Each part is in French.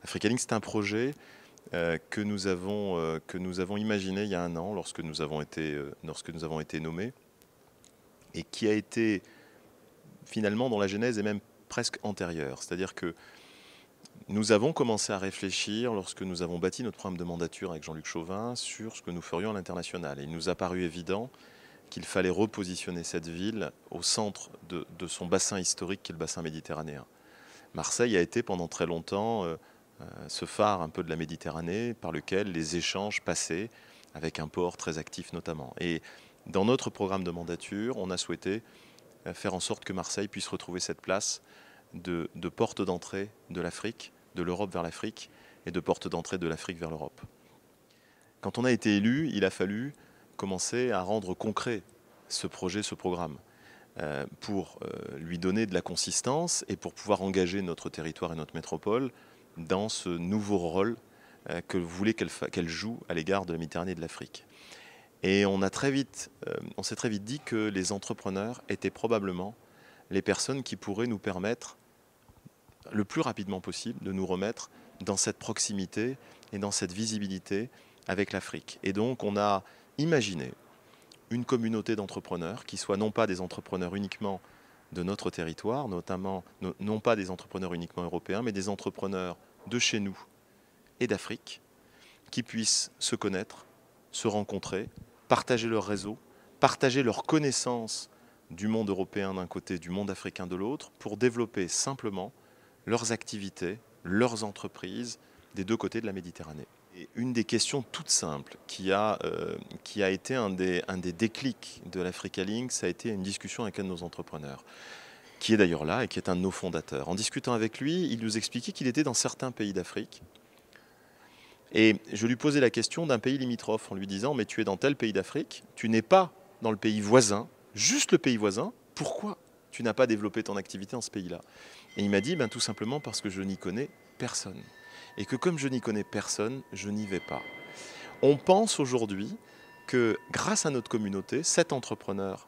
Africa c'est un projet que nous avons imaginé il y a un an lorsque nous avons été nommés et qui a été finalement dont la genèse est même presque antérieure. C'est-à-dire que nous avons commencé à réfléchir lorsque nous avons bâti notre programme de mandature avec Jean-Luc Chauvin sur ce que nous ferions à l'international. Et il nous a paru évident qu'il fallait repositionner cette ville au centre de son bassin historique qui est le bassin méditerranéen. Marseille a été pendant très longtemps ce phare un peu de la Méditerranée par lequel les échanges passaient avec un port très actif notamment. Et dans notre programme de mandature, on a souhaité faire en sorte que Marseille puisse retrouver cette place de porte d'entrée de l'Afrique, de l'Europe vers l'Afrique et de porte d'entrée de l'Afrique vers l'Europe. Quand on a été élu, il a fallu commencer à rendre concret ce projet, ce programme, pour lui donner de la consistance et pour pouvoir engager notre territoire et notre métropole dans ce nouveau rôle que vous voulez qu'elle joue à l'égard de la Méditerranée et de l'Afrique. Et on s'est très vite dit que les entrepreneurs étaient probablement les personnes qui pourraient nous permettre le plus rapidement possible de nous remettre dans cette proximité et dans cette visibilité avec l'Afrique. Et donc on a imaginé une communauté d'entrepreneurs qui soient non pas des entrepreneurs uniquement de notre territoire, notamment non pas des entrepreneurs uniquement européens, mais des entrepreneurs de chez nous et d'Afrique, qui puissent se connaître, se rencontrer, partager leur réseau, partager leurs connaissances du monde européen d'un côté, du monde africain de l'autre, pour développer simplement leurs activités, leurs entreprises des deux côtés de la Méditerranée. Et une des questions toutes simples qui a été un des déclics de l'Africa Link, ça a été une discussion avec un de nos entrepreneurs, qui est d'ailleurs là et qui est un de nos fondateurs. En discutant avec lui, il nous expliquait qu'il était dans certains pays d'Afrique. Et je lui posais la question d'un pays limitrophe en lui disant « Mais tu es dans tel pays d'Afrique, tu n'es pas dans le pays voisin, juste le pays voisin, pourquoi tu n'as pas développé ton activité dans ce pays-là » Et il m'a dit « Tout simplement parce que je n'y connais personne. Et que comme je n'y connais personne, je n'y vais pas. » On pense aujourd'hui que grâce à notre communauté, cet entrepreneur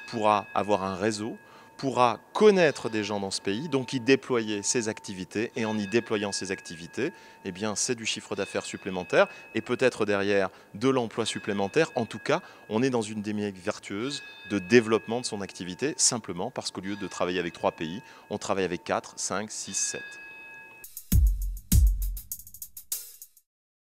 pourra avoir un réseau, pourra connaître des gens dans ce pays, donc y déployer ses activités. Et en y déployant ses activités, eh bien, c'est du chiffre d'affaires supplémentaire et peut-être derrière de l'emploi supplémentaire. En tout cas, on est dans une dynamique vertueuse de développement de son activité, simplement parce qu'au lieu de travailler avec 3 pays, on travaille avec 4, 5, 6, 7.